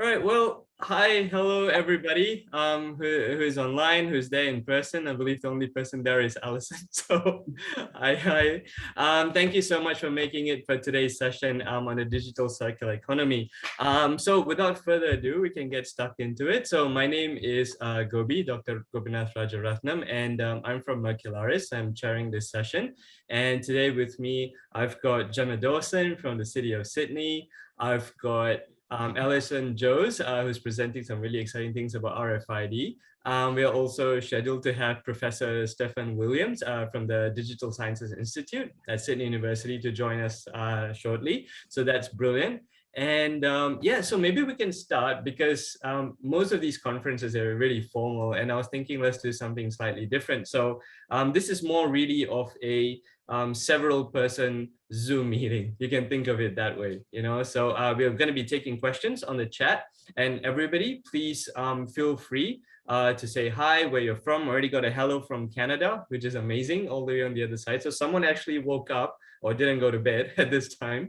All right. Well, hi, hello, everybody who's online, who's there in person. I believe the only person there is Alison. So, hi. Thank you so much for making it for today's session on the digital circular economy. So, without further ado, we can get stuck into it. So, my name is Dr. Gobinath Rajarathnam, and I'm from Mercularis. I'm chairing this session. And today with me, I've got Gemma Dawson from the city of Sydney. I've got Alison Joes, who's presenting some really exciting things about RFID. We are also scheduled to have Professor Stefan Williams from the Digital Sciences Institute at Sydney University to join us shortly. So that's brilliant. And yeah, so maybe we can start because most of these conferences are really formal, and I was thinking let's do something slightly different. So this is more really of a several person Zoom meeting. You can think of it that way, So we're going to be taking questions on the chat, and everybody please feel free to say hi, where you're from. Already got a hello from Canada, which is amazing, all the way on the other side. So someone actually woke up or didn't go to bed at this time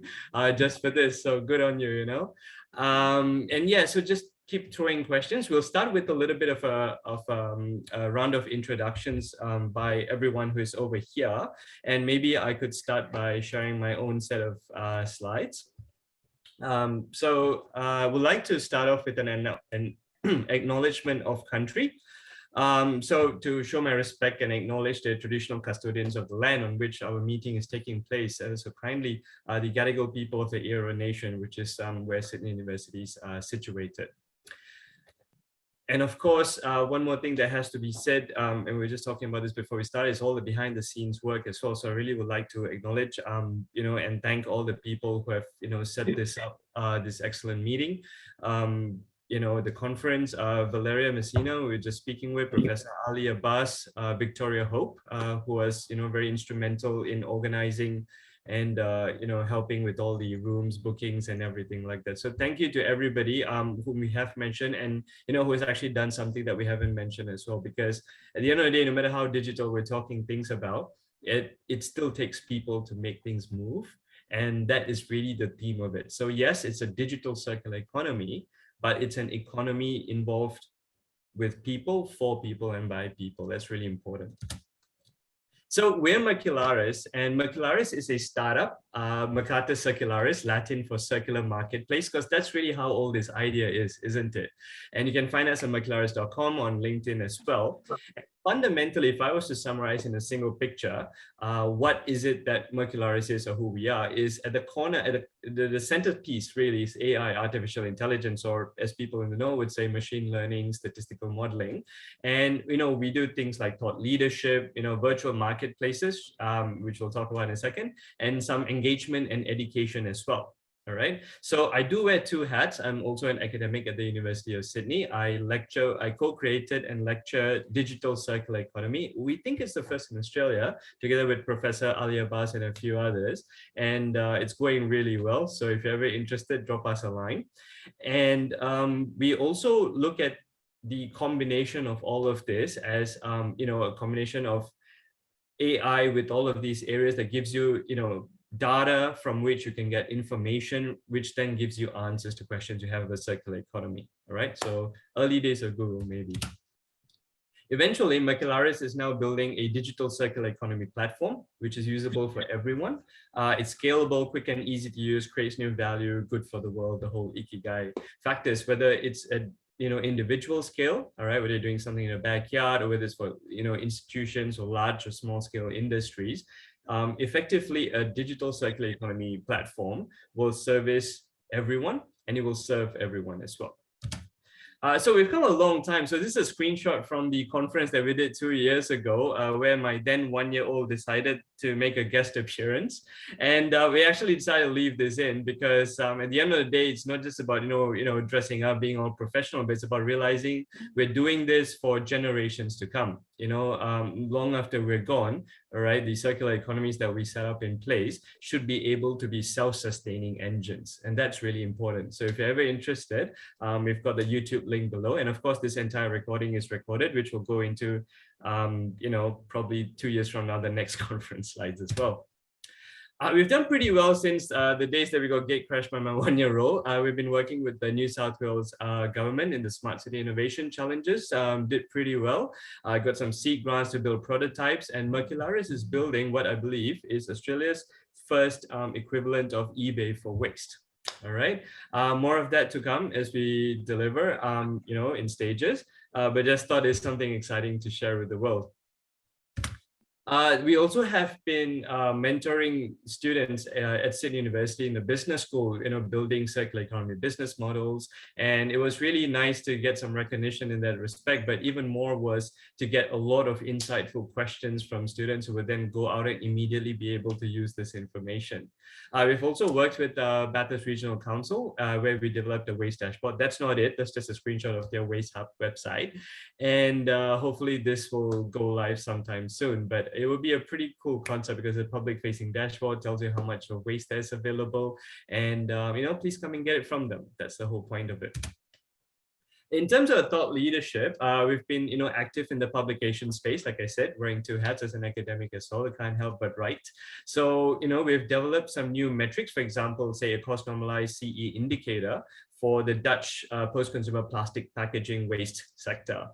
just for this. So good on you, And yeah, so just keep throwing questions. We'll start with a little bit of a round of introductions by everyone who is over here. And maybe I could start by sharing my own set of slides. So I would like to start off with an acknowledgement of country. So to show my respect and acknowledge the traditional custodians of the land on which our meeting is taking place, so kindly the Gadigal people of the Eora Nation, which is where Sydney University is situated. And of course, one more thing that has to be said, and we were just talking about this before we started, is all the behind the scenes work as well. So I really would like to acknowledge, and thank all the people who have, set this up, this excellent meeting. The conference, Valeria Messina, we were just speaking with, Professor Ali Abbas, Victoria Hope, who was, very instrumental in organizing and helping with all the rooms, bookings, and everything like that. So thank you to everybody whom we have mentioned, and who has actually done something that we haven't mentioned as well. Because at the end of the day, no matter how digital we're talking things about, it still takes people to make things move, and that is really the theme of it. So yes, it's a digital circular economy, but it's an economy involved with people, for people, and by people. That's really important. So we're Mercularis, and Mercularis is a startup, Mercatus Circularis, Latin for circular marketplace, because that's really how all this idea is, isn't it? And you can find us on mercularis.com, on LinkedIn as well. Fundamentally, if I was to summarize in a single picture, what is it that Mercularis is, or who we are, is at the corner, at the centerpiece really is AI, artificial intelligence, or as people in the know would say, machine learning, statistical modeling. And, we do things like thought leadership, virtual marketplaces, which we'll talk about in a second, and some engagement and education as well. All right. So I do wear two hats. I'm also an academic at the University of Sydney. I co-created and lecture digital circular economy. We think it's the first in Australia, together with Professor Ali Abbas and a few others. And it's going really well. So if you're ever interested, drop us a line. And we also look at the combination of all of this as, a combination of AI with all of these areas that gives you, data from which you can get information, which then gives you answers to questions you have about circular economy. All right, so early days of Google, maybe. Eventually, Mercularis is now building a digital circular economy platform, which is usable for everyone. It's scalable, quick and easy to use, creates new value, good for the world, the whole ikigai factors, whether it's a individual scale, all right, whether you're doing something in a backyard, or whether it's for, institutions or large or small scale industries. Effectively, a digital circular economy platform will service everyone, and it will serve everyone as well. So we've come a long time. So this is a screenshot from the conference that we did 2 years ago, where my then 1-year-old decided to make a guest appearance. And we actually decided to leave this in because at the end of the day, it's not just about, dressing up, being all professional, but it's about realizing we're doing this for generations to come. Long after we're gone, all right, the circular economies that we set up in place should be able to be self-sustaining engines. And that's really important. So if you're ever interested, we've got the YouTube link below. And of course, this entire recording is recorded, which will go into, probably 2 years from now, the next conference slides as well. We've done pretty well since the days that we got gate crashed by my 1-year role. We've been working with the New South Wales government in the Smart City Innovation Challenges, did pretty well. I got some seed grants to build prototypes, and Mercularis is building what I believe is Australia's first equivalent of eBay for waste. All right, more of that to come as we deliver, in stages, but just thought it's something exciting to share with the world. We also have been mentoring students at Sydney University in the business school, building circular economy business models. And it was really nice to get some recognition in that respect, but even more was to get a lot of insightful questions from students who would then go out and immediately be able to use this information. We've also worked with Bathurst Regional Council, where we developed a waste dashboard. That's not it, that's just a screenshot of their Waste Hub website. And hopefully this will go live sometime soon, but it would be a pretty cool concept because the public facing dashboard tells you how much of waste there's available, and please come and get it from them. That's the whole point of it. In terms of thought leadership, we've been active in the publication space. Like I said, wearing two hats as an academic as well, I can't help but write. So we've developed some new metrics, for example, say a cost normalized CE indicator for the Dutch post-consumer plastic packaging waste sector.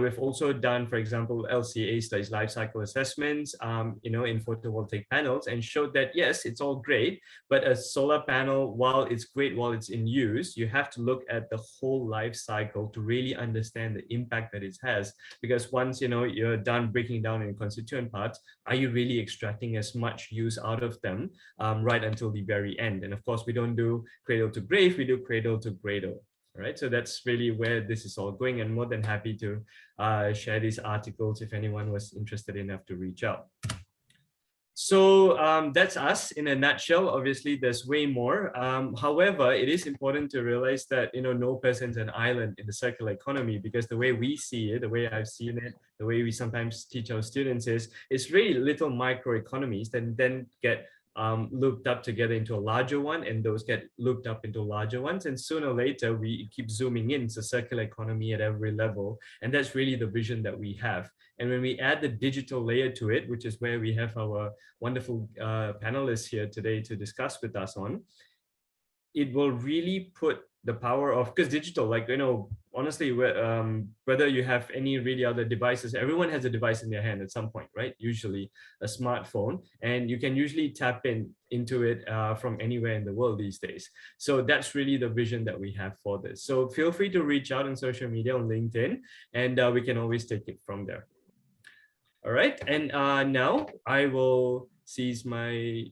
We've also done, for example, LCA studies, life cycle assessments, in photovoltaic panels, and showed that yes, it's all great, but a solar panel, while it's great while it's in use, you have to look at the whole life cycle to really understand the impact that it has. Because once you're done breaking down in constituent parts, are you really extracting as much use out of them right until the very end? And of course, we don't do cradle to grave, we do cradle to cradle. All right, so that's really where this is all going, and more than happy to share these articles if anyone was interested enough to reach out. So that's us in a nutshell. Obviously, there's way more. However, it is important to realize that no person's an island in the circular economy, because the way we see it, the way I've seen it, the way we sometimes teach our students is it's really little microeconomies that then get looped up together into a larger one, and those get looped up into larger ones, and sooner or later we keep zooming in to circular economy at every level, and that's really the vision that we have. And when we add the digital layer to it, which is where we have our wonderful panelists here today to discuss with us on, it will really put the power of, because digital, honestly, whether you have any really other devices, everyone has a device in their hand at some point, right? Usually a smartphone, and you can usually tap into it from anywhere in the world these days. So that's really the vision that we have for this. So feel free to reach out on social media, on LinkedIn, and we can always take it from there. All right, and now I will cease my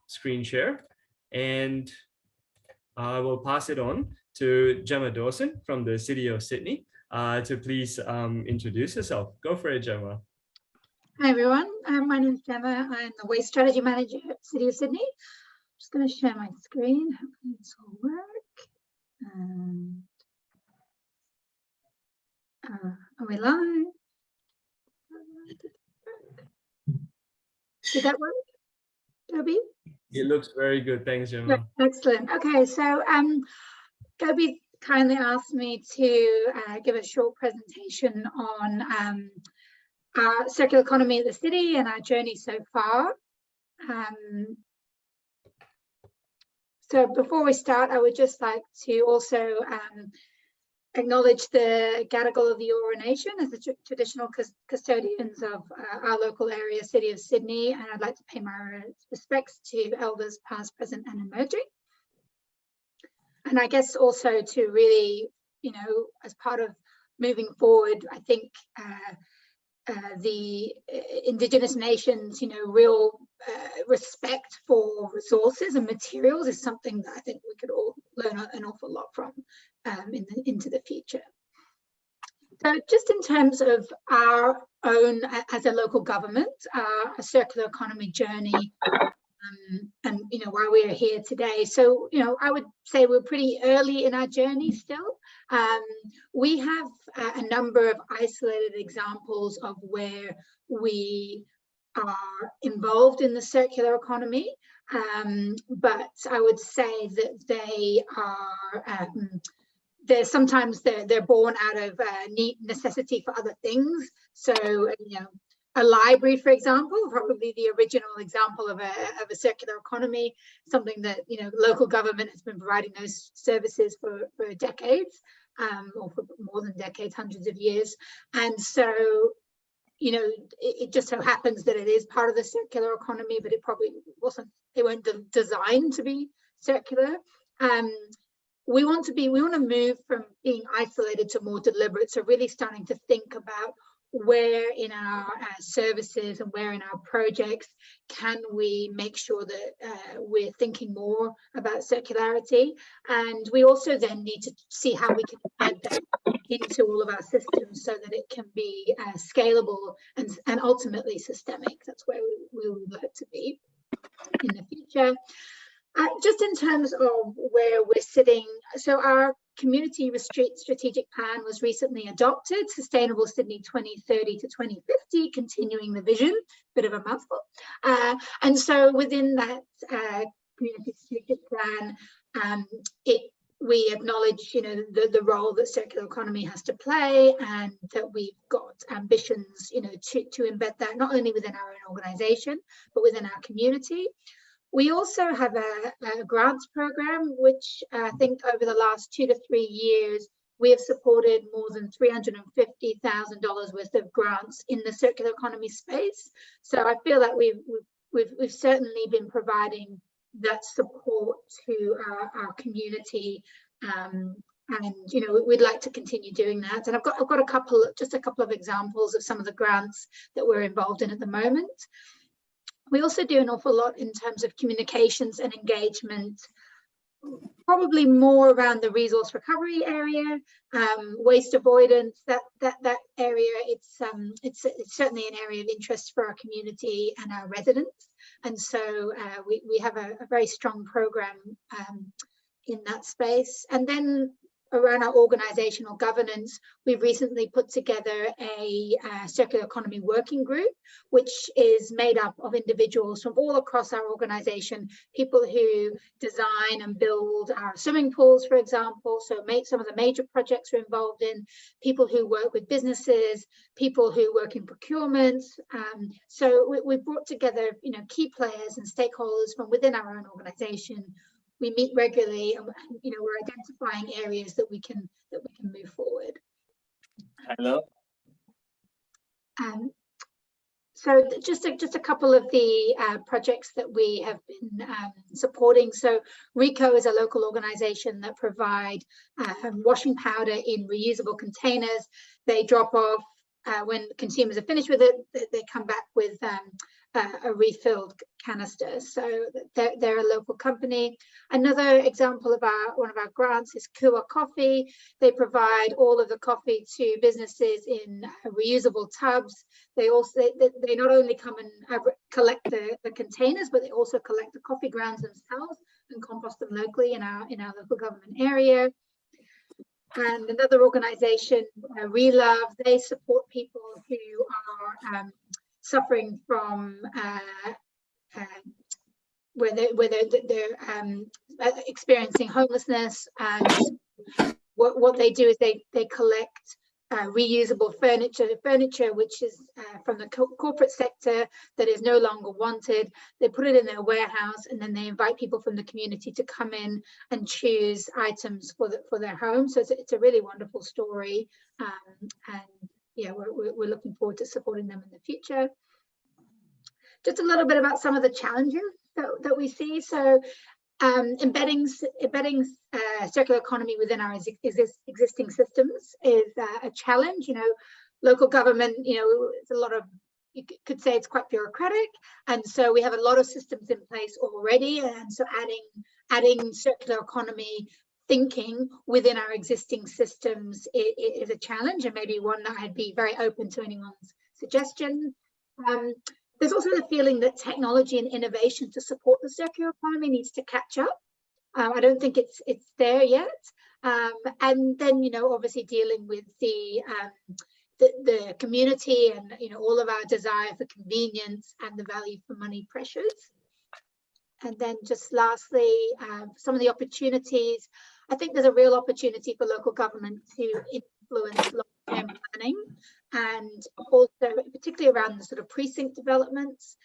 screen share, and I will pass it on to Gemma Dawson from the City of Sydney to please introduce herself. Go for it, Gemma. Hi, everyone. My name is Gemma. I'm the Waste Strategy Manager at City of Sydney. I'm just going to share my screen. Hopefully this will work. Are we live? Did that work, Gobi? It looks very good. Thanks, Gemma. Excellent. Okay, so Gobi kindly asked me to give a short presentation on our circular economy at the city and our journey so far. So before we start, I would just like to also acknowledge the Gadigal of the Eora Nation as the traditional custodians of our local area, City of Sydney, and I'd like to pay my respects to elders past, present and emerging. And I guess also to really, as part of moving forward, I think the Indigenous nations, real respect for resources and materials is something that I think we could all learn an awful lot from into the future. So just in terms of our own, as a local government, a circular economy journey, and why we are here today. So I would say we're pretty early in our journey still. We have a number of isolated examples of where we are involved in the circular economy, but I would say that they are sometimes they're born out of necessity for other things. So a library, for example, probably the original example of a circular economy, something that, you know, local government has been providing those services for decades, or for more than decades, hundreds of years. And so, you know, it just so happens that it is part of the circular economy, but it probably wasn't, it weren't designed to be circular. We want to move from being isolated to more deliberate. So really starting to think about where in our services and where in our projects can we make sure that we're thinking more about circularity. And we also then need to see how we can embed that into all of our systems so that it can be scalable and ultimately systemic. That's where we would like to be in the future. Just in terms of where we're sitting, so our community strategic plan was recently adopted, Sustainable Sydney 2030 to 2050, continuing the vision, bit of a mouthful. And so within that community strategic plan, we acknowledge, you know, the role that circular economy has to play, and that we've got ambitions, you know, to embed that not only within our own organisation, but within our community. We also have a grants program, which I think over the last 2 to 3 years, we have supported more than $350,000 worth of grants in the circular economy space. So I feel that we've certainly been providing that support to our community, and you know, we'd like to continue doing that. And I've got a couple of examples of some of the grants that we're involved in at the moment. We also do an awful lot in terms of communications and engagement, probably more around the resource recovery area, waste avoidance, that area. It's certainly an area of interest for our community and our residents. And so we have a very strong program in that space. And then around our organizational governance, we've recently put together a circular economy working group, which is made up of individuals from all across our organization, people who design and build our swimming pools, for example, so some of the major projects we're involved in, people who work with businesses, people who work in procurement. So we've brought together, you know, key players and stakeholders from within our own organization. We meet regularly, and you know, we're identifying areas that we can move forward. Hello. So just a couple of the projects that we have been supporting. So RECO is a local organisation that provide washing powder in reusable containers. They drop off when consumers are finished with it. They come back with a refilled canister. So they're a local company. Another example of one of our grants is Kua Coffee. They provide all of the coffee to businesses in reusable tubs. They not only come and collect the containers, but they also collect the coffee grounds themselves and compost them locally in our local government area. And another organisation, Relove, they support people who are suffering from where they're experiencing homelessness. And what they do is they collect reusable furniture which is from the corporate sector that is no longer wanted. They put it in their warehouse, and then they invite people from the community to come in and choose items for their home. So it's a really wonderful story, and yeah, we're looking forward to supporting them in the future. Just a little bit about some of the challenges that we see. So embedding circular economy within our existing systems is a challenge. You know, local government, you know, it's a lot of, you could say it's quite bureaucratic, and so we have a lot of systems in place already, and so adding circular economy thinking within our existing systems is a challenge, and maybe one that I'd be very open to anyone's suggestion. There's also the feeling that technology and innovation to support the circular economy needs to catch up. I don't think it's there yet. And then, you know, obviously dealing with the community and, you know, all of our desire for convenience and the value for money pressures. And then just lastly, some of the opportunities. I think there's a real opportunity for local government to influence long-term planning, and also particularly around the sort of precinct developments.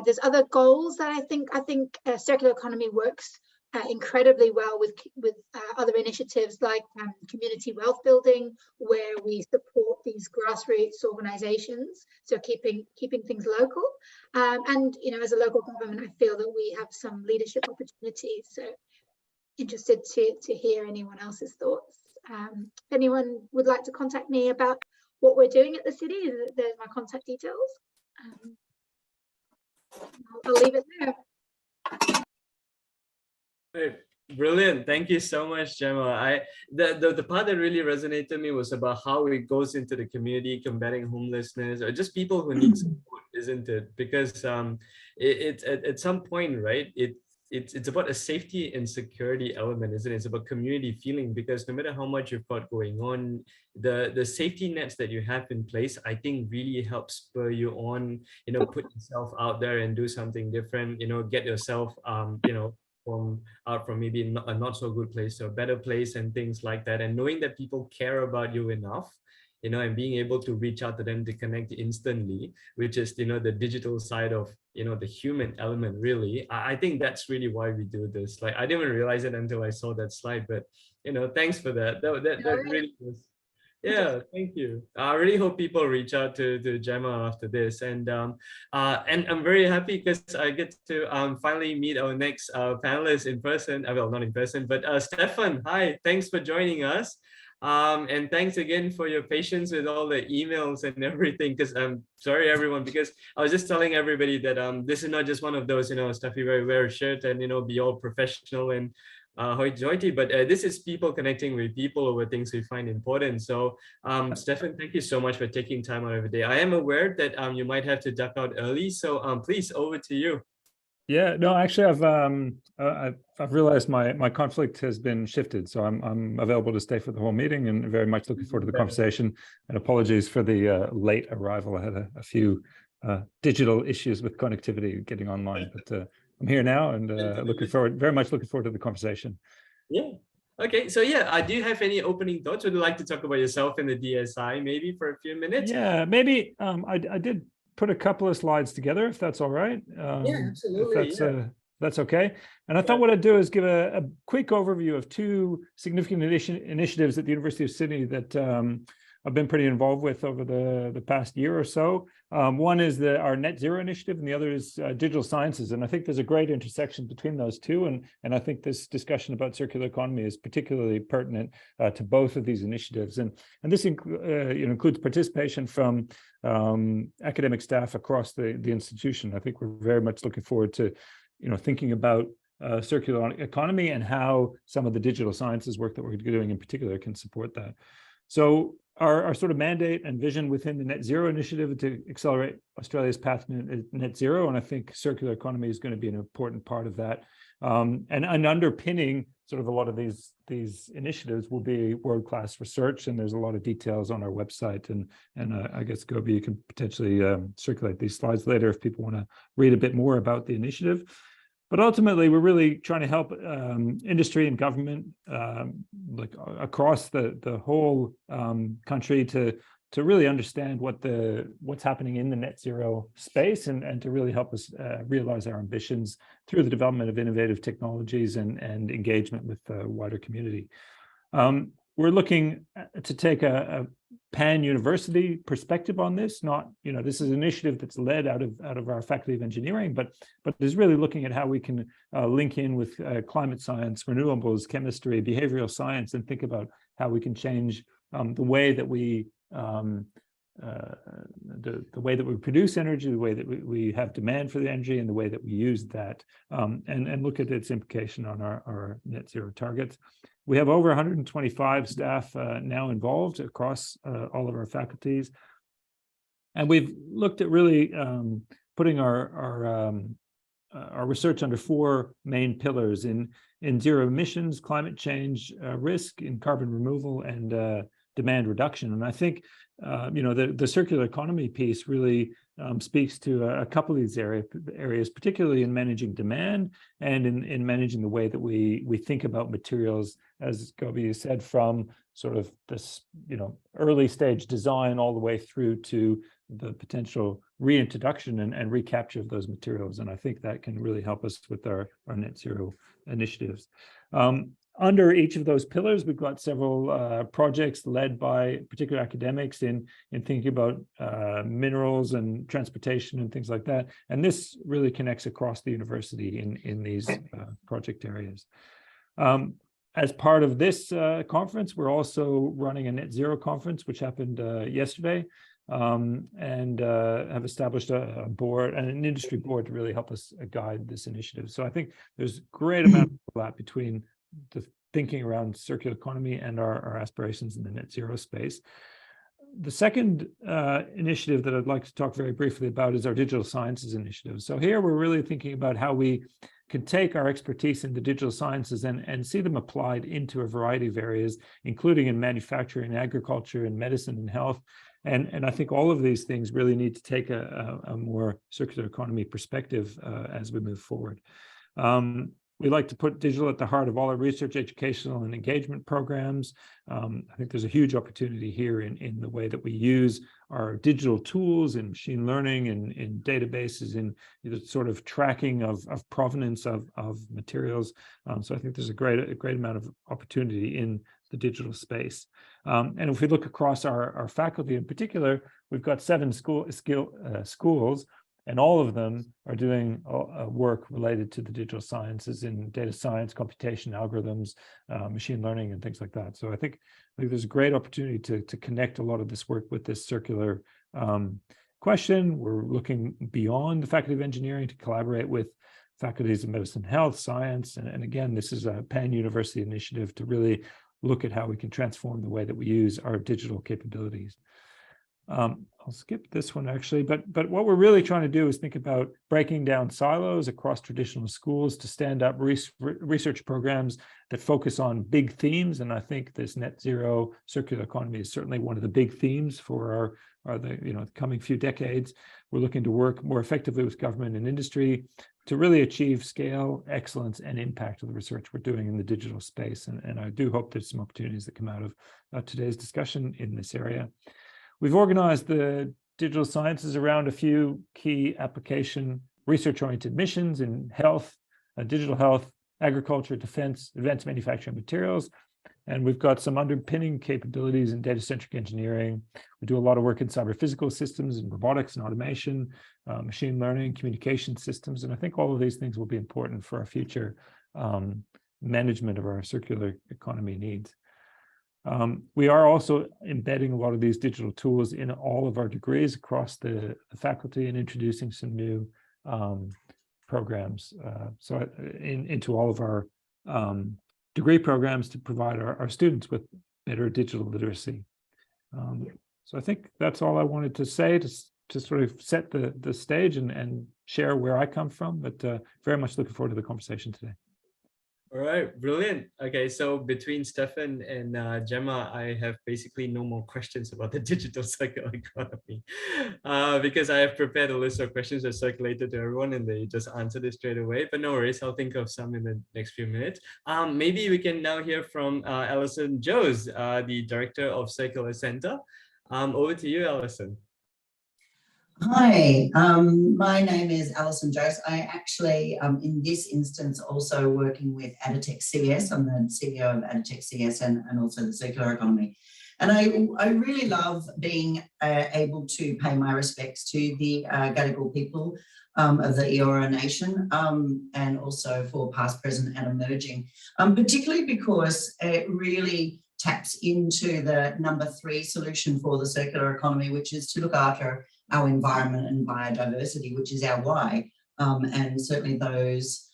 There's other goals that I think circular economy works incredibly well with other initiatives like community wealth building, where we support these grassroots organizations, so keeping things local. And as a local government, I feel that we have some leadership opportunities. So interested to hear anyone else's thoughts. If anyone would like to contact me about what we're doing at the city, there's my contact details. I'll leave it there. Great. Brilliant. Thank you so much, Gemma. The part that really resonated with me was about how it goes into the community, combating homelessness, or just people who need support, isn't it? Because it's at some point, right? It's about a safety and security element, isn't it? It's about community feeling, because no matter how much you've got going on, the safety nets that you have in place, I think really helps spur you on, put yourself out there and do something different, get yourself, from maybe a not so good place to a better place and things like that. And knowing that people care about you enough, and being able to reach out to them to connect instantly, which is, the digital side of, the human element, really. I think that's really why we do this. Like, I didn't even realize it until I saw that slide, but, thanks for that. That really was. Yeah, thank you. I really hope people reach out to Gemma after this, and I'm very happy because I get to finally meet our next panelist in person. Well, not in person, but Stefan. Hi, thanks for joining us, and thanks again for your patience with all the emails and everything. Because I'm sorry, everyone, because I was just telling everybody that this is not just one of those stuff you wear a shirt and be all professional and hoity-toity, but this is people connecting with people over things we find important. So Stefan, thank you so much for taking time out of the day. I am aware that you might have to duck out early, so please, over to you. Yeah, no, actually, I've realized my conflict has been shifted, so I'm available to stay for the whole meeting, and very much looking forward to the conversation. And apologies for the late arrival. I had a few digital issues with connectivity getting online, but I'm here now, and very much looking forward to the conversation. Yeah. Okay. So yeah, do you have any opening thoughts? Would you like to talk about yourself in the DSI maybe for a few minutes? Yeah, maybe. I did put a couple of slides together, if that's all right. Yeah, absolutely. If that's okay. And I thought what I'd do is give a quick overview of two significant initiatives at the University of Sydney that I've been pretty involved with over the past year or so. One is our net zero initiative, and the other is digital sciences. And I think there's a great intersection between those two. And I think this discussion about circular economy is particularly pertinent to both of these initiatives. And this includes participation from academic staff across the institution. I think we're very much looking forward to thinking about circular economy and how some of the digital sciences work that we're doing in particular can support that. So our sort of mandate and vision within the net zero initiative to accelerate Australia's path to net zero. And I think circular economy is going to be an important part of that. And underpinning sort of a lot of these initiatives will be world-class research. And there's a lot of details on our website. And I guess, Gobi, you can potentially circulate these slides later if people want to read a bit more about the initiative. But ultimately, we're really trying to help industry and government, like across the whole country, to really understand what's happening in the net zero space, and to really help us realize our ambitions through the development of innovative technologies and engagement with the wider community. We're looking to take a pan-university perspective on this. Not, this is an initiative that's led out of our Faculty of Engineering, but is really looking at how we can link in with climate science, renewables, chemistry, behavioral science, and think about how we can change the way that we produce energy, the way that we have demand for the energy, and the way that we use that, and look at its implication on our net zero targets. We have over 125 staff now involved across all of our faculties. And we've looked at really putting our research under four main pillars in zero emissions, climate change risk, in carbon removal, and demand reduction. And I think, the circular economy piece really speaks to a couple of these areas, particularly in managing demand and in managing the way that we think about materials, as Gobi said, from sort of this, early stage design all the way through to the potential reintroduction and recapture of those materials. And I think that can really help us with our net zero initiatives. Under each of those pillars, we've got several projects led by particular academics in thinking about minerals and transportation and things like that. And this really connects across the university in these project areas. As part of this conference, we're also running a net zero conference, which happened yesterday, and have established a board and an industry board to really help us guide this initiative. So I think there's a great amount of overlap between the thinking around circular economy and our aspirations in the net zero space. The second initiative that I'd like to talk very briefly about is our digital sciences initiative. So here we're really thinking about how we can take our expertise in the digital sciences and see them applied into a variety of areas, including in manufacturing, agriculture, and medicine and health. And I think all of these things really need to take a more circular economy perspective as we move forward. We like to put digital at the heart of all our research, educational, and engagement programs. I think there's a huge opportunity here in the way that we use our digital tools in machine learning and in databases, in the sort of tracking of provenance of materials. So I think there's a great amount of opportunity in the digital space. And if we look across our faculty in particular, we've got 7 schools, and all of them are doing work related to the digital sciences in data science, computation, algorithms, machine learning, and things like that. So I think there's a great opportunity to connect a lot of this work with this circular question. We're looking beyond the Faculty of Engineering to collaborate with faculties of medicine, health, science. And again, this is a pan-university initiative to really look at how we can transform the way that we use our digital capabilities. I'll skip this one actually, but what we're really trying to do is think about breaking down silos across traditional schools to stand up research programs that focus on big themes. And I think this net zero circular economy is certainly one of the big themes for the coming few decades. We're looking to work more effectively with government and industry to really achieve scale, excellence, and impact of the research we're doing in the digital space. And I do hope there's some opportunities that come out of today's discussion in this area. We've organized the digital sciences around a few key application research-oriented missions in health, digital health, agriculture, defense, advanced manufacturing materials. And we've got some underpinning capabilities in data-centric engineering. We do a lot of work in cyber physical systems and robotics and automation, machine learning, communication systems. And I think all of these things will be important for our future management of our circular economy needs. We are also embedding a lot of these digital tools in all of our degrees across the faculty and introducing some new programs into all of our degree programs to provide our students with better digital literacy. So I think that's all I wanted to say to sort of set the stage and share where I come from, but very much looking forward to the conversation today. All right, brilliant. Okay, so between Stefan and Gemma, I have basically no more questions about the digital circular economy because I have prepared a list of questions that circulated to everyone and they just answered it straight away. But no worries, I'll think of some in the next few minutes. Maybe we can now hear from Alison Joes, the Director of Circular Center. Over to you, Alison. Hi, my name is Alison Joes. I actually, in this instance, also working with ACEC CS. I'm the CEO of ACEC CS and also the circular economy. And I really love being able to pay my respects to the Gadigal people of the Eora Nation and also for past, present and emerging, particularly because it really taps into the #3 solution for the circular economy, which is to look after our environment and biodiversity, which is our why. And certainly those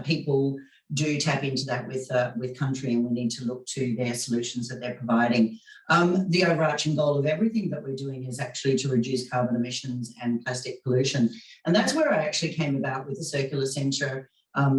people do tap into that with country, and we need to look to their solutions that they're providing. The overarching goal of everything that we're doing is actually to reduce carbon emissions and plastic pollution. And that's where I actually came about with the Circular Centre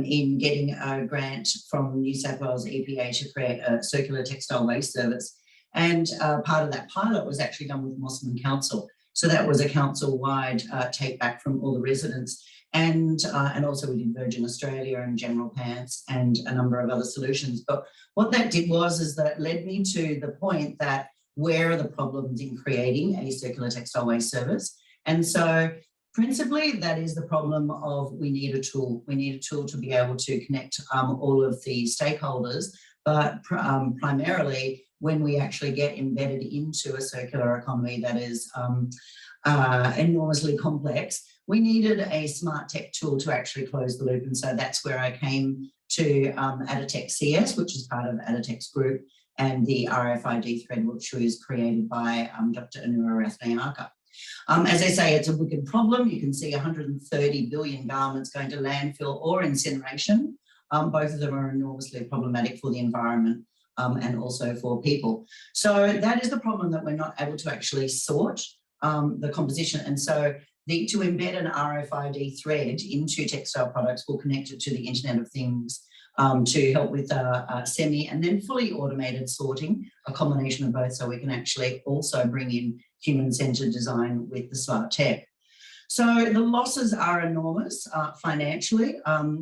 in getting a grant from New South Wales EPA to create a circular textile waste service. And part of that pilot was actually done with Mosman Council. So that was a council-wide take back from all the residents. And also we did Virgin Australia and General Pants and a number of other solutions. But what that did is that led me to the point that where are the problems in creating a circular textile waste service? And so principally that is the problem of we need a tool. We need a tool to be able to connect all of the stakeholders, but primarily when we actually get embedded into a circular economy that is enormously complex, we needed a smart tech tool to actually close the loop. And so that's where I came to ACEC CS, which is part of ACEC's group, and the RFID thread, which was created by Dr. Rajarathnam. As I say, it's a wicked problem. You can see 130 billion garments going to landfill or incineration. Both of them are enormously problematic for the environment and also for people. So that is the problem, that we're not able to actually sort the composition. And so to embed an RFID thread into textile products will connect it to the Internet of Things to help with semi and then fully automated sorting, a combination of both, so we can actually also bring in human-centered design with the smart tech. So the losses are enormous financially.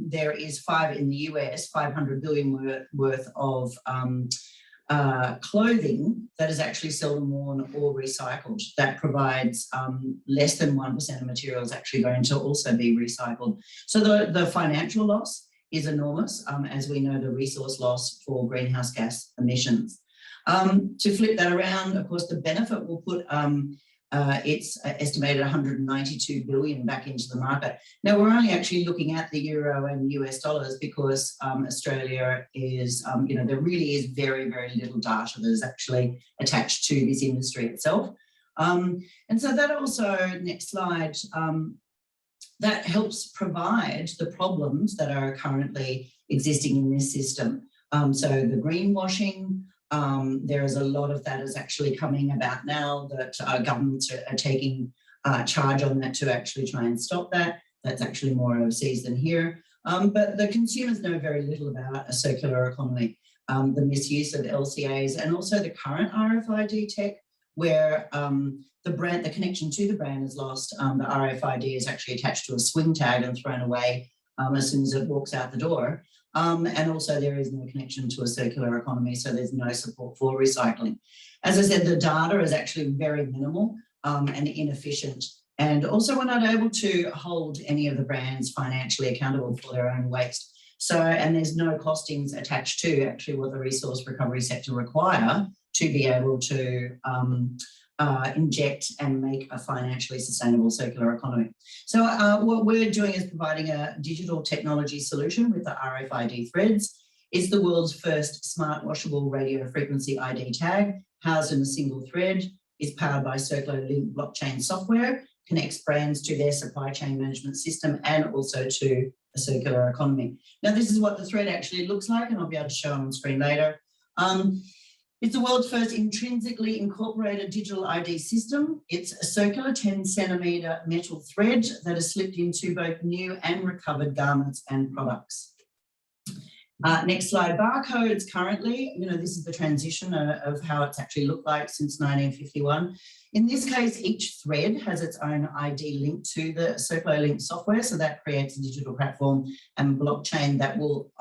There is in the US, 500 billion worth of clothing that is actually seldom worn or recycled. That provides less than 1% of materials actually going to also be recycled. So the financial loss is enormous, as we know the resource loss for greenhouse gas emissions. To flip that around, of course, the benefit will put it's estimated 192 billion back into the market. Now, we're only actually looking at the euro and US dollars because Australia is, there really is very, very little data that is actually attached to this industry itself. And so that also, next slide, that helps provide the problems that are currently existing in this system. So the greenwashing, there is a lot of that is actually coming about now that governments are taking charge on that to actually try and stop that. That's actually more overseas than here. But the consumers know very little about a circular economy, the misuse of LCAs and also the current RFID tech where the connection to the brand is lost. The RFID is actually attached to a swing tag and thrown away as soon as it walks out the door. And also there is no connection to a circular economy, so there's no support for recycling. As I said, the data is actually very minimal and inefficient. And also we're not able to hold any of the brands financially accountable for their own waste. So, and there's no costings attached to actually what the resource recovery sector require to be able to inject and make a financially sustainable circular economy. So what we're doing is providing a digital technology solution with the RFID threads. It's the world's first smart washable radio frequency ID tag, housed in a single thread. It's powered by Circular Link blockchain software, connects brands to their supply chain management system and also to a circular economy. Now, this is what the thread actually looks like, and I'll be able to show on screen later. It's the world's first intrinsically incorporated digital ID system. It's a circular 10-centimetre metal thread that is slipped into both new and recovered garments and products. Next slide, barcodes currently, this is the transition of how it's actually looked like since 1951. In this case, each thread has its own ID linked to the Circular Link software, so that creates a digital platform and blockchain that will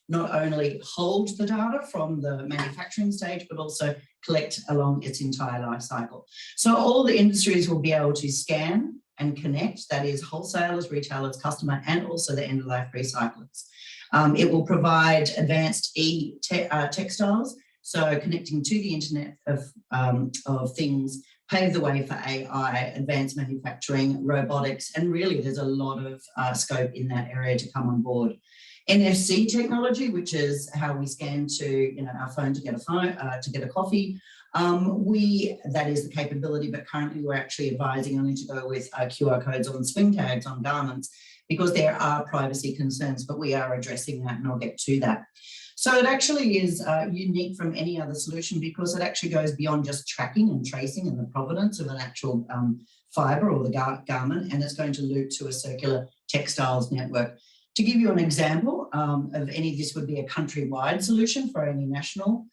not only hold the data from the manufacturing stage, but also collect along its entire life cycle. So all the industries will be able to scan and connect, that is wholesalers, retailers, customer, and also the end-of-life recyclers. It will provide advanced textiles, so connecting to the Internet of Things, pave the way for AI, advanced manufacturing, robotics, and really there's a lot of scope in that area to come on board. NFC technology, which is how we scan to our phone to get a coffee. That is the capability, but currently we're actually advising only to go with QR codes on swing tags on garments because there are privacy concerns, but we are addressing that and I'll get to that. So it actually is unique from any other solution because it actually goes beyond just tracking and tracing and the provenance of an actual fibre or the garment, and it's going to loop to a circular textiles network. To give you an example of this would be a countrywide solution for any national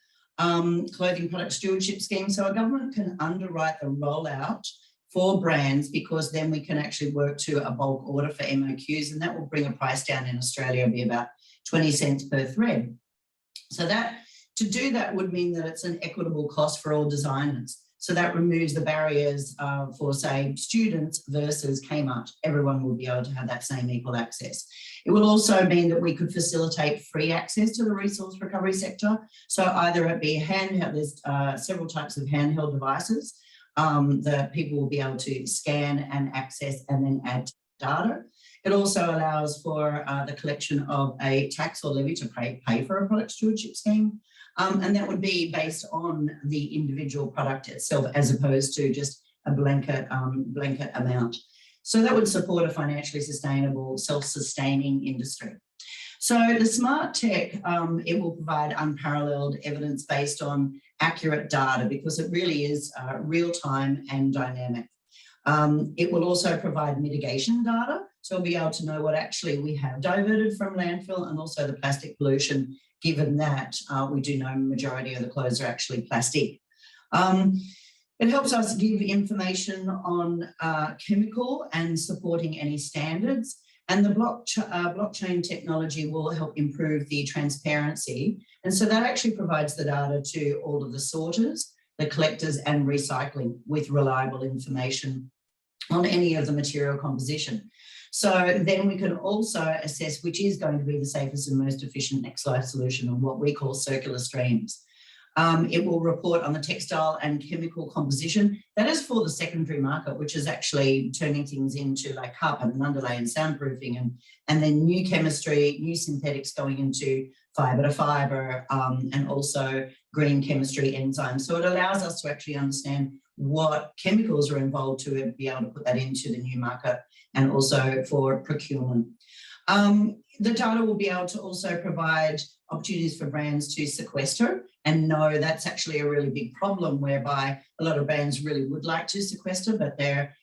clothing product stewardship scheme. So a government can underwrite the rollout for brands, because then we can actually work to a bulk order for MOQs, and that will bring a price down in Australia, be about 20 cents per thread. So that, to do that would mean that it's an equitable cost for all designers. So that removes the barriers for, say, students versus Kmart. Everyone will be able to have that same equal access. It will also mean that we could facilitate free access to the resource recovery sector. So either it be handheld, there's several types of handheld devices that people will be able to scan and access and then add data. It also allows for the collection of a tax or levy to pay for a product stewardship scheme. And that would be based on the individual product itself, as opposed to just a blanket amount. So that would support a financially sustainable, self-sustaining industry. So the smart tech, it will provide unparalleled evidence based on accurate data, because it really is real-time and dynamic. It will also provide mitigation data, so we'll be able to know what actually we have diverted from landfill, and also the plastic pollution, given that we do know the majority of the clothes are actually plastic. It helps us give information on chemical and supporting any standards. And the blockchain technology will help improve the transparency. And so that actually provides the data to all of the sorters, the collectors and recycling, with reliable information on any of the material composition. So then we can also assess which is going to be the safest and most efficient next life solution, on what we call circular streams. It will report on the textile and chemical composition. That is for the secondary market, which is actually turning things into like carpet and underlay and soundproofing, and then new chemistry, new synthetics going into fibre to fibre, and also green chemistry enzymes. So it allows us to actually understand what chemicals are involved to be able to put that into the new market, and also for procurement. The data will be able to also provide opportunities for brands to sequester, and know that's actually a really big problem, whereby a lot of brands really would like to sequester, but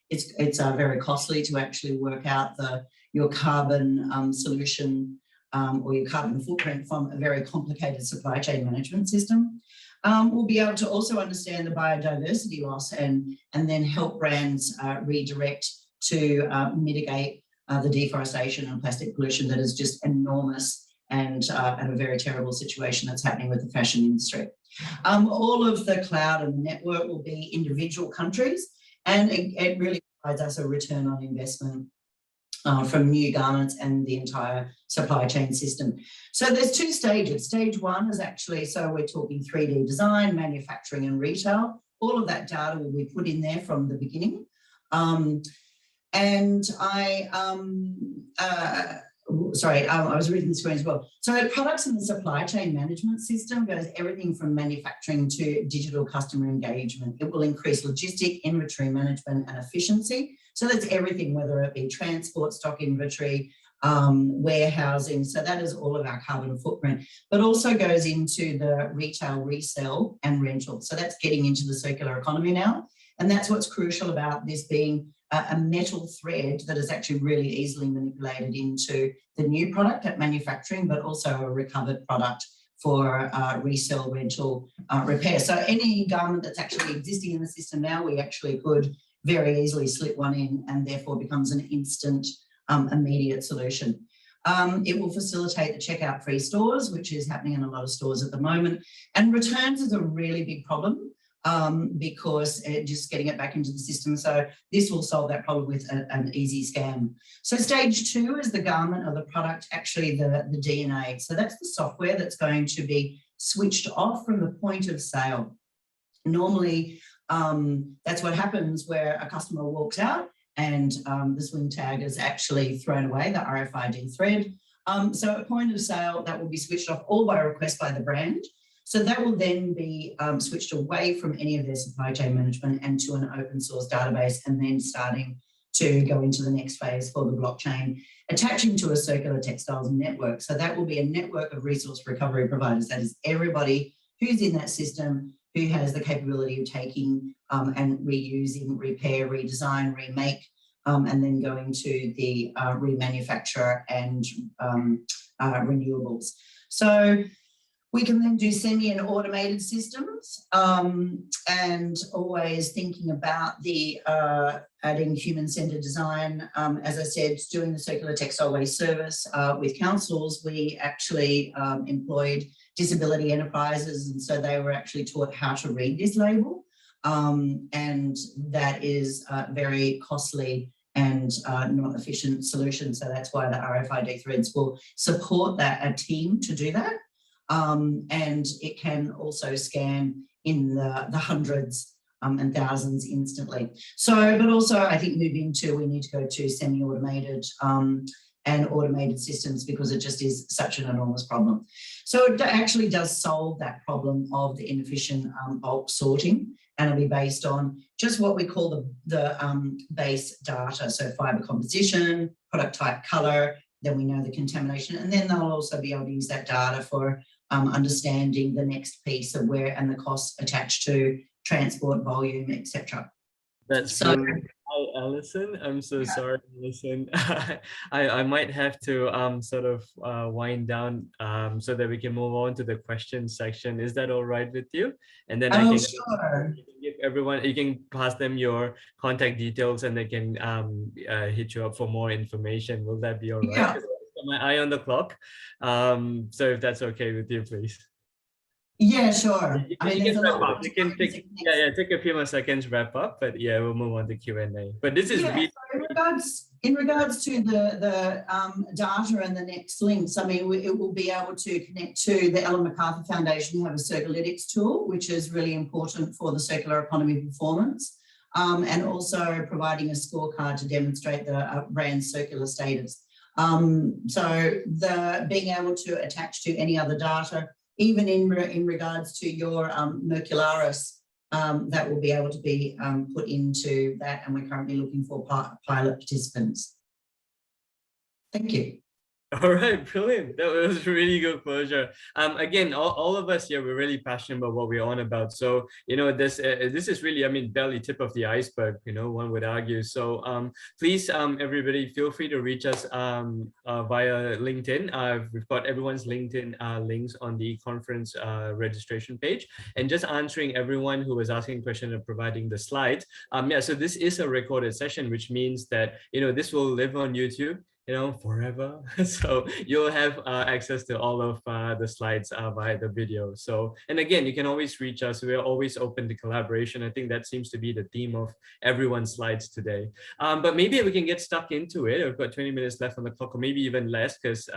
it's very costly to actually work out your carbon solution or your carbon footprint from a very complicated supply chain management system. We'll be able to also understand the biodiversity loss, and then help brands redirect to mitigate the deforestation and plastic pollution that is just enormous, and a very terrible situation that's happening with the fashion industry. All of the cloud and the network will be individual countries, and it really provides us a return on investment from new garments and the entire supply chain system. So there's two stages. Stage one is actually, so we're talking 3D design, manufacturing and retail. All of that data will be put in there from the beginning. I was reading the screen as well. So products in the supply chain management system goes everything from manufacturing to digital customer engagement. It will increase logistic, inventory management and efficiency. So that's everything, whether it be transport, stock inventory, warehousing. So that is all of our carbon footprint, but also goes into the retail, resell and rental. So that's getting into the circular economy now. And that's what's crucial about this being a metal thread that is actually really easily manipulated into the new product at manufacturing, but also a recovered product for resale, rental, repair. So any garment that's actually existing in the system now, we actually could very easily slip one in, and therefore becomes an instant, immediate solution. It will facilitate the checkout free stores, which is happening in a lot of stores at the moment. And returns is a really big problem. Because just getting it back into the system. So this will solve that problem with an easy scan. So stage two is the garment or the product, actually the DNA. So that's the software that's going to be switched off from the point of sale. Normally, that's what happens where a customer walks out and the swing tag is actually thrown away, the RFID thread. So at point of sale, that will be switched off, all by request by the brand. So that will then be switched away from any of their supply chain management and to an open source database, and then starting to go into the next phase for the blockchain, attaching to a circular textiles network. So that will be a network of resource recovery providers. That is everybody who's in that system, who has the capability of taking and reusing, repair, redesign, remake, and then going to the remanufacture and renewables. So We can then do semi and automated systems, and always thinking about the adding human-centered design. As I said, doing the circular textile waste service with councils, we actually employed disability enterprises, and so they were actually taught how to read this label, and that is very costly and not efficient solution. So that's why the RFID threads will support a team to do that. And it can also scan in the hundreds and thousands instantly. So, but also I think moving to, we need to go to semi-automated and automated systems, because it just is such an enormous problem. So it actually does solve that problem of the inefficient bulk sorting, and it'll be based on just what we call the base data. So fiber composition, product type, color, then we know the contamination, and then they'll also be able to use that data for understanding the next piece of where and the costs attached to transport volume, etc. That's so. Hi, Alison. I'm so sorry, Alison. I might have to sort of wind down so that we can move on to the question section. Is that all right with you? And then I can Sure. give everyone, you can pass them your contact details and they can hit you up for more information. Will that be all right? Yeah. 'Cause I've got my eye on the clock. So if that's okay with you, please. Yeah, sure. You can wrap up. You can take take a few more seconds, wrap up, but yeah, we'll move on to Q&A. But this is really in regards to the data and the next links. I mean, it will be able to connect to the Ellen MacArthur Foundation, who have a Circulytics tool, which is really important for the circular economy performance, and also providing a scorecard to demonstrate the brand's circular status. So being able to attach to any other data, even in regards to your Mercularis, that will be able to be put into that, and we're currently looking for pilot participants. Thank you. all right, brilliant. That was really good closure. Again, all of us here, we're really passionate about what we're on about. So, you know, this is really, I mean, barely tip of the iceberg, you know, one would argue. So please, everybody, feel free to reach us via LinkedIn. We've got everyone's LinkedIn links on the conference registration page, and just answering everyone who was asking questions and providing the slides. Yeah, so this is a recorded session, which means that, you know, this will live on YouTube, you know, forever. So you'll have access to all of the slides via the video. So, and again, you can always reach us. We're always open to collaboration. I think that seems to be the theme of everyone's slides today. But maybe we can get stuck into it. We've got 20 minutes left on the clock, or maybe even less, because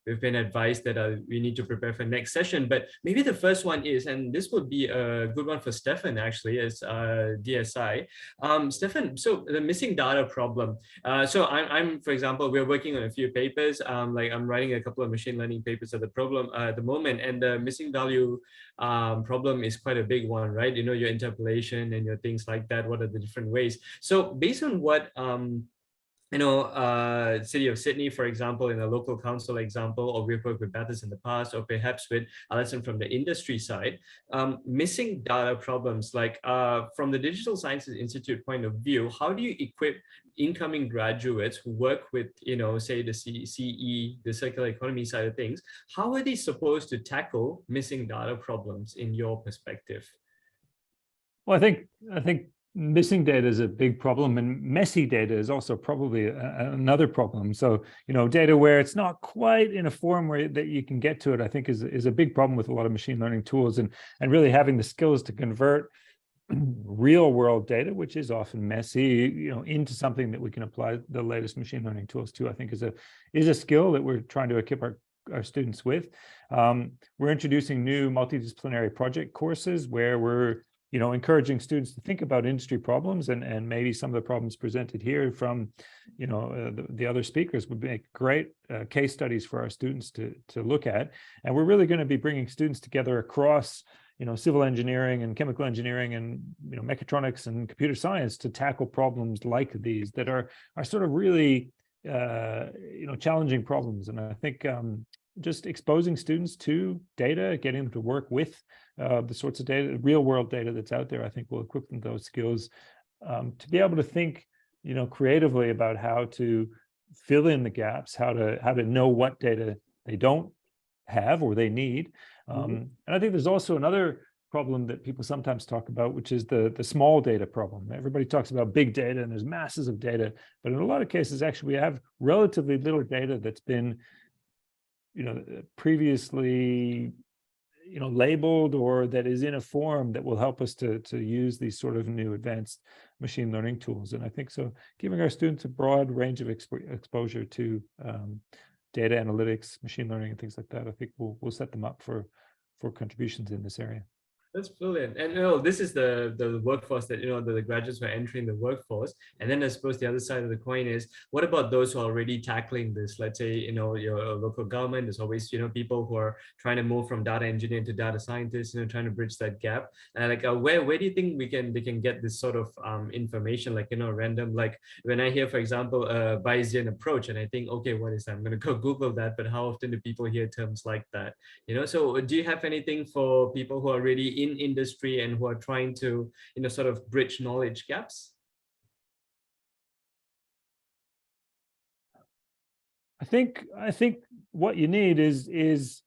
we've been advised that we need to prepare for next session. But maybe the first one is, and this would be a good one for Stefan actually, as DSI. Stefan, so the missing data problem. So I'm, for example, we're working on a few papers. Like I'm writing a couple of machine learning papers at the moment, and the missing value problem is quite a big one, right? You know, your interpolation and your things like that. What are the different ways? So based on what you know, City of Sydney, for example, in a local council example, or we've worked with Bathurst in the past, or perhaps with Alison from the industry side, missing data problems, like from the Digital Sciences Institute point of view, how do you equip incoming graduates who work with, you know, say the CE, the circular economy side of things? How are they supposed to tackle missing data problems in your perspective? Well, I think missing data is a big problem, and messy data is also probably another problem. So, you know, data where it's not quite in a form where that you can get to it, I think is a big problem with a lot of machine learning tools, and really having the skills to convert real world data, which is often messy, you know, into something that we can apply the latest machine learning tools to, I think is a skill that we're trying to equip our students with. We're introducing new multidisciplinary project courses where we're, you know, encouraging students to think about industry problems, and maybe some of the problems presented here from, you know, the other speakers would make great case studies for our students to look at. And we're really going to be bringing students together across, you know, civil engineering and chemical engineering and, you know, mechatronics and computer science to tackle problems like these that are sort of really, you know, challenging problems. And I think just exposing students to data, getting them to work with the sorts of data, real world data that's out there, I think will equip them those skills to be able to think, you know, creatively about how to fill in the gaps, how to know what data they don't have or they need, And I think there's also another problem that people sometimes talk about, which is the small data problem. Everybody talks about big data and there's masses of data, but in a lot of cases, actually, we have relatively little data that's been, previously, labeled, or that is in a form that will help us to use these sort of new advanced machine learning tools. And I think so, giving our students a broad range of exposure to data analytics, machine learning, and things like that, I think we'll set them up for contributions in this area. That's brilliant. And this is the workforce that the graduates were entering the workforce. And then I suppose the other side of the coin is, what about those who are already tackling this? Let's say your local government. There's always people who are trying to move from data engineer to data scientist, trying to bridge that gap. And where do you think they can get this sort of information, random, like when I hear, for example, a Bayesian approach, and I think, okay, what is that? I'm going to go Google that. But how often do people hear terms like that? So do you have anything for people who are really in industry and who are trying to sort of bridge knowledge gaps? I think what you need is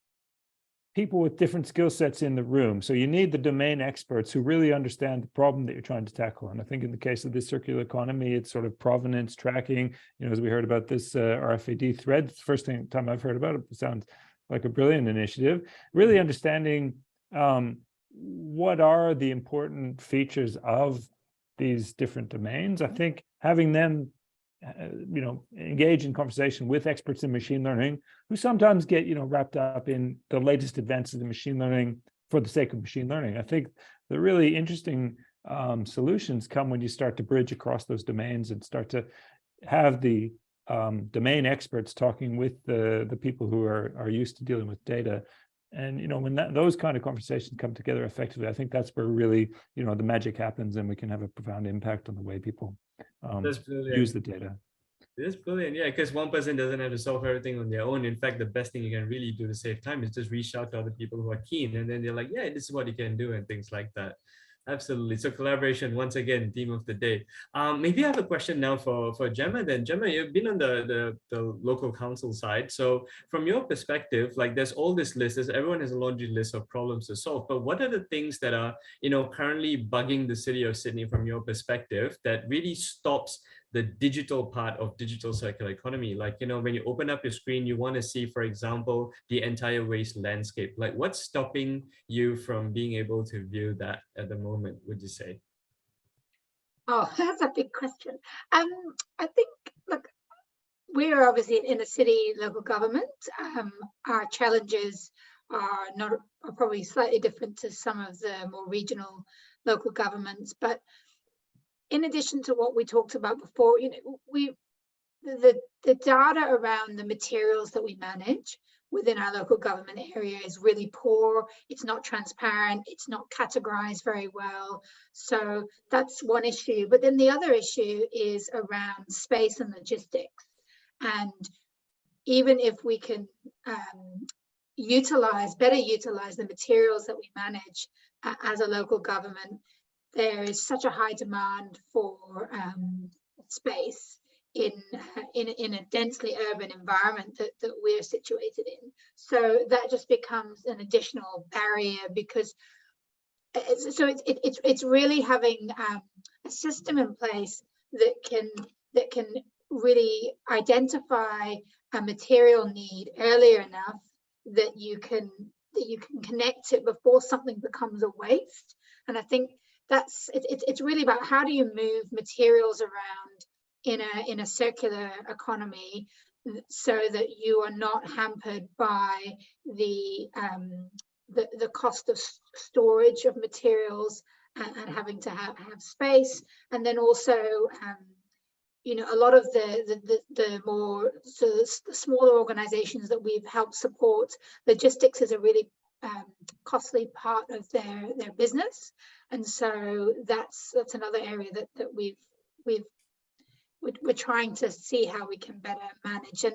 people with different skill sets in the room. So you need the domain experts who really understand the problem that you're trying to tackle. And I think in the case of this circular economy, it's sort of provenance tracking. As we heard about this RFID thread, first time I've heard about it, it sounds like a brilliant initiative. Really understanding what are the important features of these different domains. I think having them, engage in conversation with experts in machine learning, who sometimes get, wrapped up in the latest advances in machine learning for the sake of machine learning. I think the really interesting solutions come when you start to bridge across those domains and start to have the domain experts talking with the people who are used to dealing with data. And when those kind of conversations come together effectively, I think that's where really the magic happens, and we can have a profound impact on the way people use the data. That's brilliant. Yeah, because one person doesn't have to solve everything on their own. In fact, the best thing you can really do to save time is just reach out to other people who are keen, and then they're like, yeah, this is what you can do, and things like that. Absolutely. So collaboration, once again, theme of the day. Maybe I have a question now for Gemma then. Gemma, you've been on the local council side. So from your perspective, there's all this list, everyone has a laundry list of problems to solve, but what are the things that are, currently bugging the city of Sydney from your perspective that really stops the digital part of digital circular economy? When you open up your screen, you want to see, for example, the entire waste landscape. What's stopping you from being able to view that at the moment, would you say? Oh, that's a big question. I think, look, we're obviously in a city local government. Our challenges are probably slightly different to some of the more regional local governments, but in addition to what we talked about before, the data around the materials that we manage within our local government area is really poor. It's not transparent. It's not categorized very well. So that's one issue. But then the other issue is around space and logistics. And even if we can better utilize the materials that we manage as a local government, there is such a high demand for space in a densely urban environment that we're situated in. So that just becomes an additional barrier, because it's really having a system in place that can really identify a material need earlier enough that you can connect it before something becomes a waste. And I think it's really about how do you move materials around in a circular economy so that you are not hampered by the cost of storage of materials and having to have space. And then also a lot of the more the smaller organizations that we've helped support, logistics is a really costly part of their business, and so that's another area that we're trying to see how we can better manage. And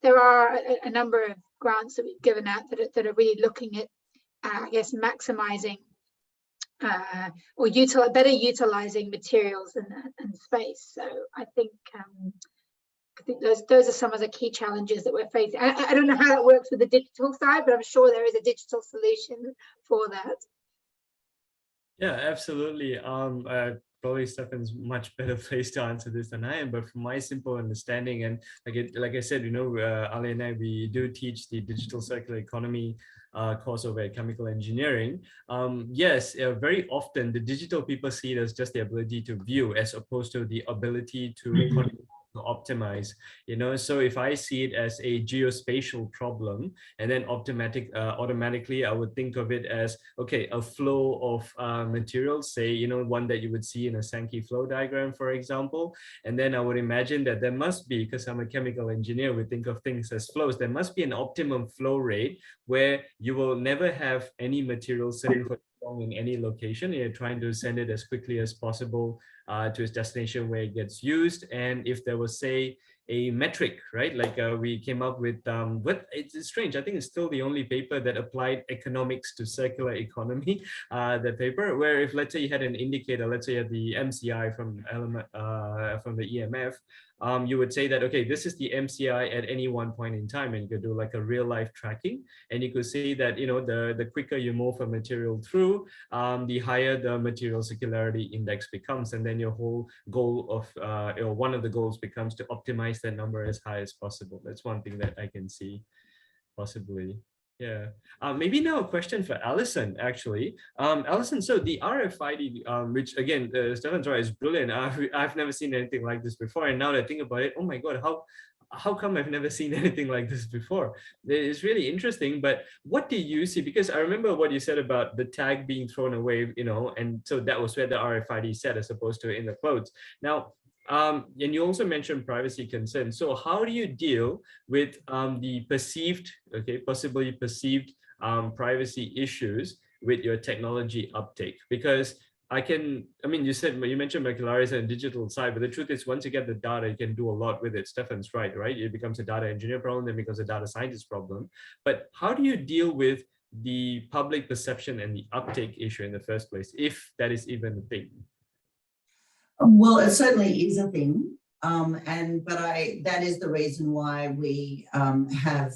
there are a number of grants that we've given out that are really looking at I guess maximizing or better utilizing materials and space. So I think I think those are some of the key challenges that we're facing. I don't know how that works with the digital side, but I'm sure there is a digital solution for that. Yeah, absolutely. Probably Stefan's much better placed to answer this than I am, but from my simple understanding, and like I said, Ali and I, we do teach the digital circular economy course over at chemical engineering. Yes, very often the digital people see it as just the ability to view, as opposed to the ability to optimize, so if I see it as a geospatial problem, and then automatically I would think of it as, okay, a flow of materials, say, one that you would see in a Sankey flow diagram, for example, and then I would imagine that there must be, because I'm a chemical engineer, we think of things as flows, there must be an optimum flow rate where you will never have any material sitting for long in any location. You're trying to send it as quickly as possible to its destination where it gets used. And if there was, say, a metric, right? Like we came up with, but it's strange. I think it's still the only paper that applied economics to circular economy, the paper, where if, let's say, you had an indicator, let's say you had the MCI from the EMF, you would say that, okay, this is the MCI at any one point in time, and you could do like a real life tracking. And you could see that, the quicker you move a material through, the higher the material circularity index becomes. And then your whole goal of, one of the goals becomes to optimize that number as high as possible. That's one thing that I can see possibly. Yeah. Maybe now a question for Alison, actually. Alison, so the RFID, which again, Stefan's right, is brilliant. I've never seen anything like this before. And now that I think about it, oh my God, how come I've never seen anything like this before? It's really interesting, but what do you see? Because I remember what you said about the tag being thrown away, and so that was where the RFID sat as opposed to in the clothes. Now, and you also mentioned privacy concerns. So how do you deal with the possibly perceived privacy issues with your technology uptake? Because you mentioned Mercularis and digital side, but the truth is, once you get the data, you can do a lot with it. Stefan's right? It becomes a data engineer problem, then becomes a data scientist problem. But how do you deal with the public perception and the uptake issue in the first place, if that is even a thing? Well, it certainly is a thing, that is the reason why we have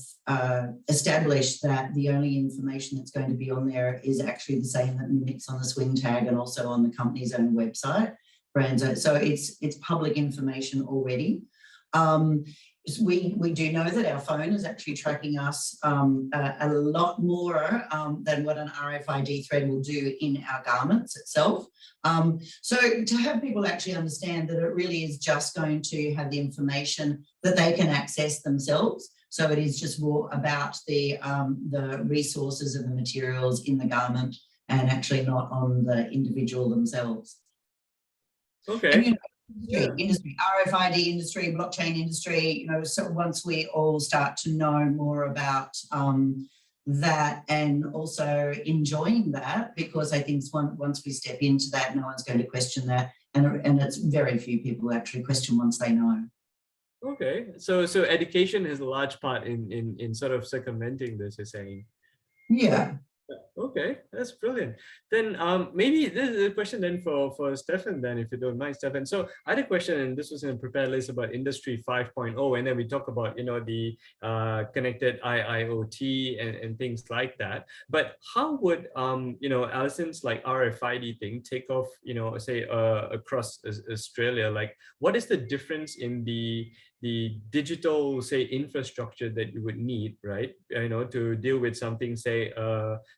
established that the only information that's going to be on there is actually the same that mimics on the swing tag and also on the company's own website, so it's public information already. We do know that our phone is actually tracking us a lot more than what an RFID thread will do in our garments itself. So to have people actually understand that it really is just going to have the information that they can access themselves. So it is just more about the resources and the materials in the garment, and actually not on the individual themselves. Okay. And, industry, RFID industry, blockchain industry, so once we all start to know more about that, and also enjoying that, because I think once we step into that, no one's going to question that, and it's very few people actually question once they know. Okay, so education is a large part in sort of circumventing this, you're saying? Yeah. Okay, that's brilliant. Then maybe this is a question then for Stefan then, if you don't mind, Stefan. So I had a question, and this was in a prepared list, about Industry 5.0, and then we talk about, the connected IIoT and things like that. But how would, Alison's like RFID thing take off, say across Australia? Like, what is the difference in the digital, say, infrastructure that you would need, right? To deal with something, say,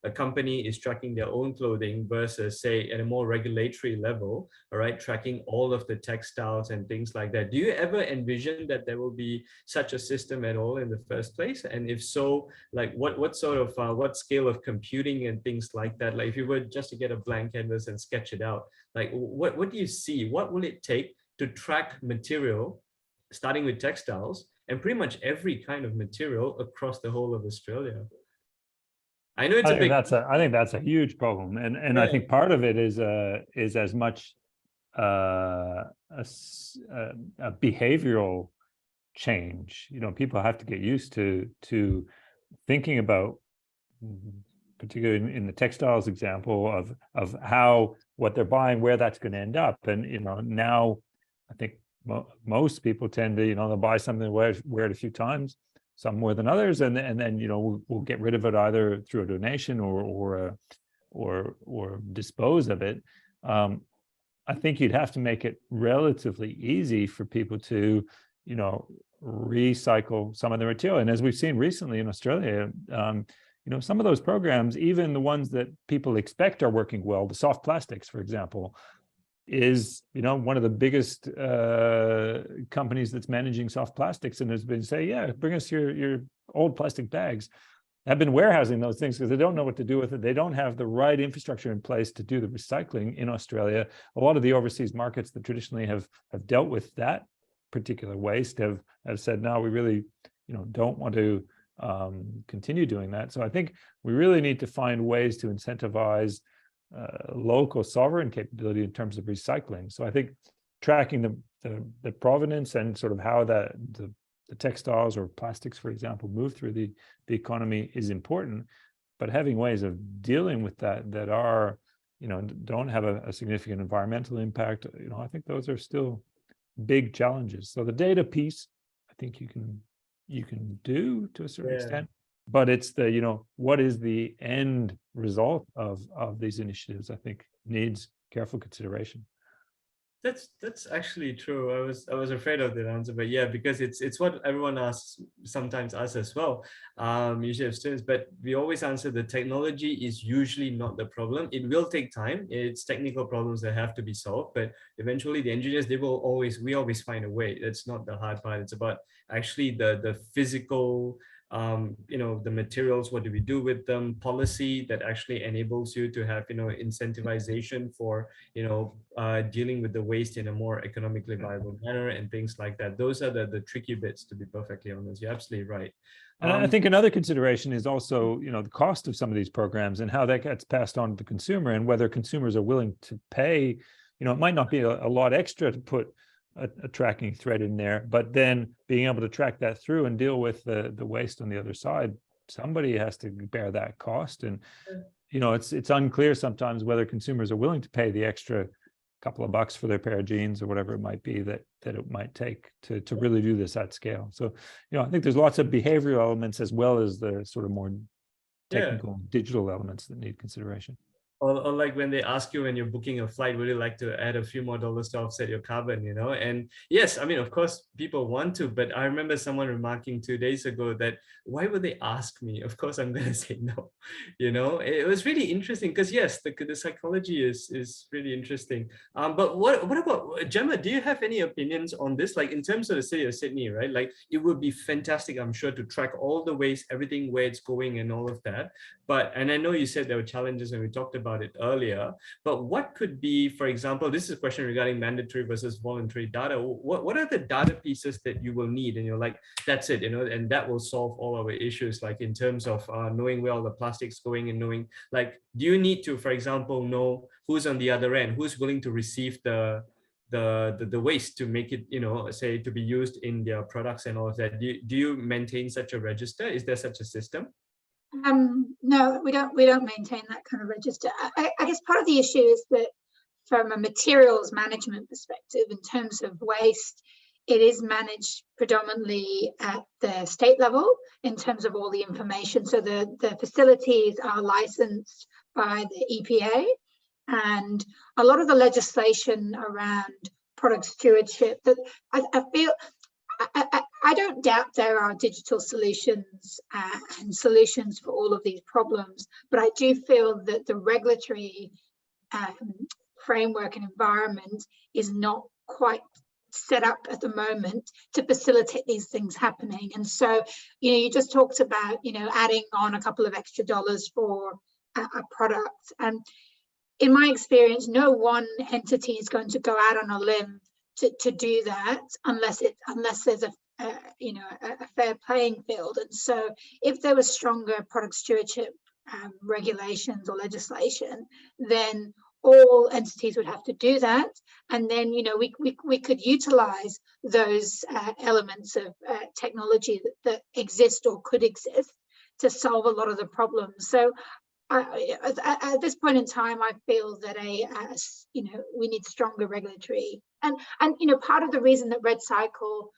a company is tracking their own clothing versus, say, at a more regulatory level, all right, tracking all of the textiles and things like that. Do you ever envision that there will be such a system at all in the first place? And if so, like what sort of, what scale of computing and things like that? Like if you were just to get a blank canvas and sketch it out, like what do you see? What will it take to track material, starting with textiles and pretty much every kind of material across the whole of Australia? I know it's a big. I think that's a huge problem, and I think part of it is as much a behavioral change. People have to get used to thinking about, particularly in the textiles example, of how what they're buying, where that's going to end up, and now I think most people tend to, they'll buy something, wear it a few times, some more than others, and then we'll get rid of it either through a donation or dispose of it. I think you'd have to make it relatively easy for people to, recycle some of the material. And as we've seen recently in Australia, some of those programs, even the ones that people expect are working well, the soft plastics, for example, is one of the biggest companies that's managing soft plastics, and has been saying, yeah, bring us your old plastic bags. Have been warehousing those things because they don't know what to do with it. They don't have the right infrastructure in place to do the recycling in Australia. A lot of the overseas markets that traditionally have dealt with that particular waste have said, no, we really don't want to continue doing that. So I think we really need to find ways to incentivize local sovereign capability in terms of recycling. So I think tracking the provenance and sort of how the textiles or plastics, for example, move through the economy is important, but having ways of dealing with that are, don't have a significant environmental impact, I think those are still big challenges. So the data piece, I think you can do to a certain extent, but it's the, what is the end result of these initiatives, I think needs careful consideration. That's actually true. I was afraid of that answer, but yeah, because it's what everyone sometimes asks as well. Usually have students, but we always answer the technology is usually not the problem. It will take time. It's technical problems that have to be solved, but eventually the engineers, we always find a way. That's not the hard part. It's about actually the physical, the materials, what do we do with them, policy that actually enables you to have, incentivization for, dealing with the waste in a more economically viable manner and things like that. Those are the tricky bits, to be perfectly honest. You're absolutely right. And I think another consideration is also, the cost of some of these programs and how that gets passed on to the consumer, and whether consumers are willing to pay. It might not be a lot extra to put a tracking thread in there, but then being able to track that through and deal with the waste on the other side, somebody has to bear that cost. And it's unclear sometimes whether consumers are willing to pay the extra couple of bucks for their pair of jeans or whatever it might be that it might take to really do this at scale. So I think there's lots of behavioral elements as well as the sort of more technical digital elements that need consideration. Or like when they ask you when you're booking a flight, would you like to add a few more dollars to offset your carbon, And yes, I mean, of course, people want to, but I remember someone remarking 2 days ago that, why would they ask me? Of course, I'm going to say no. It was really interesting because yes, the psychology is really interesting. But what about Gemma? Do you have any opinions on this? Like in terms of the city of Sydney, right? Like it would be fantastic, I'm sure, to track all the waste, everything where it's going and all of that. And I know you said there were challenges and we talked about it earlier, but what could be, for example, this is a question regarding mandatory versus voluntary data. What are the data pieces that you will need? And you're like, that's it, and that will solve all our issues, like in terms of knowing where all the plastic's going and knowing, like, do you need to, for example, know who's on the other end, who's willing to receive the waste to make it, say, to be used in their products and all of that? Do you maintain such a register? Is there such a system? No, we don't maintain that kind of register. I guess part of the issue is that from a materials management perspective, in terms of waste, it is managed predominantly at the state level in terms of all the information. So the facilities are licensed by the EPA, and a lot of the legislation around product stewardship that I feel, I don't doubt there are digital solutions and solutions for all of these problems, but I do feel that the regulatory framework and environment is not quite set up at the moment to facilitate these things happening. And so, you just talked about, adding on a couple of extra dollars for a product. And in my experience, no one entity is going to go out on a limb to do that unless there's a fair playing field. And so if there was stronger product stewardship regulations or legislation, then all entities would have to do that. And then, we could utilize those elements of technology that exist or could exist to solve a lot of the problems. So at this point in time, I feel that we need stronger regulatory, and part of the reason that Red Cycle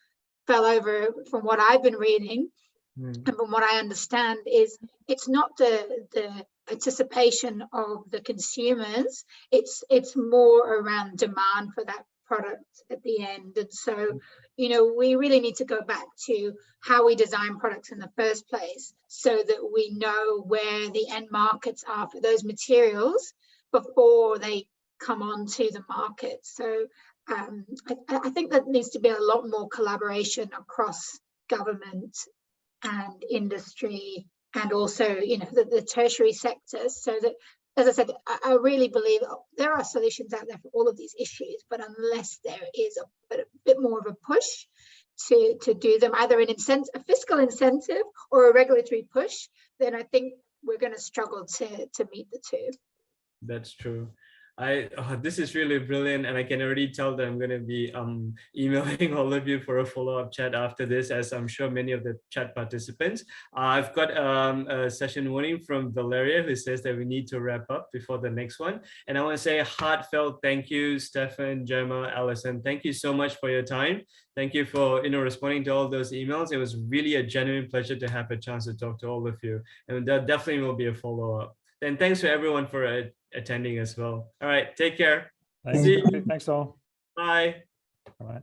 fell over, from what I've been reading and from what I understand, is it's not the participation of the consumers, it's more around demand for that product at the end. And so we really need to go back to how we design products in the first place, so that we know where the end markets are for those materials before they come onto the market. So I think that needs to be a lot more collaboration across government and industry, and also the tertiary sector, so that, as I said, I really believe there are solutions out there for all of these issues, but unless there is a bit more of a push to do them, either a fiscal incentive or a regulatory push, then I think we're going to struggle to meet the two. That's true. This is really brilliant, and I can already tell that I'm going to be emailing all of you for a follow-up chat after this, as I'm sure many of the chat participants. I've got a session warning from Valeria, who says that we need to wrap up before the next one. And I want to say a heartfelt thank you, Stefan, Gemma, Alison. Thank you so much for your time. Thank you for responding to all those emails. It was really a genuine pleasure to have a chance to talk to all of you, and there definitely will be a follow-up. And thanks to everyone for attending as well. All right, take care. Thanks, See you. thanks all. Bye. All right.